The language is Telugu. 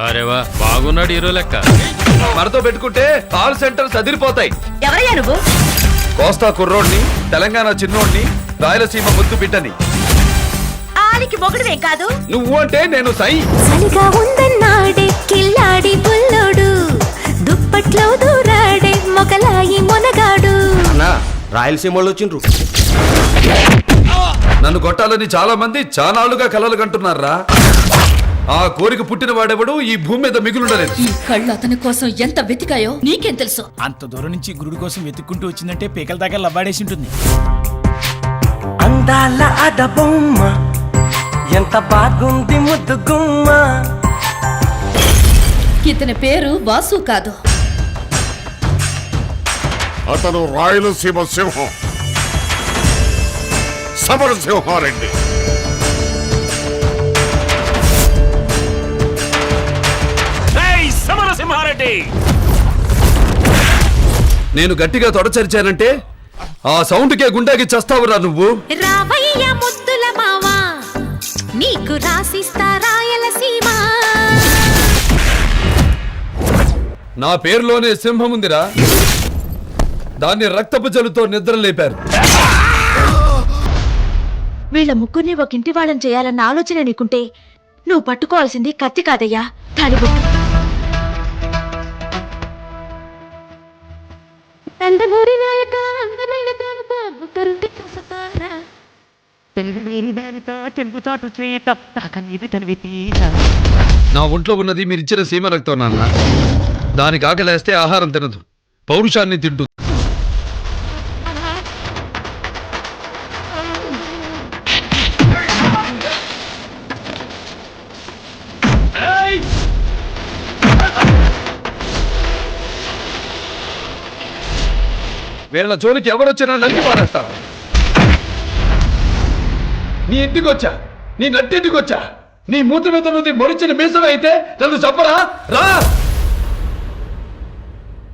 అరేవా బాగున్నాడు హీరో లెక్క. మనతో పెట్టుకుంటే కాల్ సెంటర్స్ అదిరిపోతాయి. ఎవరయ్యా నువ్వు? కోస్తా కుర్రోడ్ని, తెలంగాణ చిన్నోడ్ని, రాయలసీమ ముద్దు బిడ్డని. ఆలికి మొగుడువే కాదు. నువ్వు అంటే నేను సై. చలిగా ఉందన్నాడే కిల్లాడి పుల్లోడు, దుప్పట్లో దూరాడే మొగలాయి మొనగాడు. రాయలసీమ వాళ్ళు వచ్చిండ్రు. నన్ను కొట్టాలని చాలా మంది చానాళ్లుగా కలలు కంటున్నారా. ఆ కోరిక పుట్టిన వాడెవడు ఈ భూమి మీద మిగులుండలేదు. ఈ కళ్ళు అతని కోసం ఎంత వెతికాయో నీకేం తెలుసు? అంత దూరం నుంచి గురుడు కోసం వెతుక్కుంటూ వచ్చిందంటే పీకల దాకా లవ్వాడేసి ఉంటుంది. అందాల అడబొమ్మ ఎంత బాగుంది ముద్దు గుమ్మ. ఇతని పేరు వాసు కాదు. అతను రాయలసీమ సింహం, సమరసింహారెడ్డి. సమరసింహారెడ్డి, నేను గట్టిగా తొడచరిచానంటే ఆ సౌండ్కే గుండెకి చస్తావురా నువ్వు. రావయ్య ముద్దుల మావా, నీకు రాసిస్తా రాయలసీమ. నా పేరులోనే సింహం ఉందిరా. దాన్ని రక్తపు జలుతో నిద్ర లేపారు. వీళ్ళ ముగ్గురిని ఒక ఇంటి వాళ్ళని చేయాలన్న ఆలోచన నీకుంటే నువ్వు పట్టుకోవాల్సింది కత్తి కాదయ్యా, తాలిబొట్టు. నా ఒంట్లో ఉన్నది మీరిచ్చిన సీమ రక్తం నాన్న. దానికి ఆకలేస్తే ఆహారం తినదు, పౌరుషాన్ని తింటుంది. వీళ్ళ జోలికి ఎవరొచ్చినా నరికి పారేస్తారు. నీ ఇంటికి వచ్చా, నీ నట్టింటికి వచ్చా, నీ మూత మీద నువ్వు మొరిచిన మీసం అయితే నన్ను చెప్పరా రా.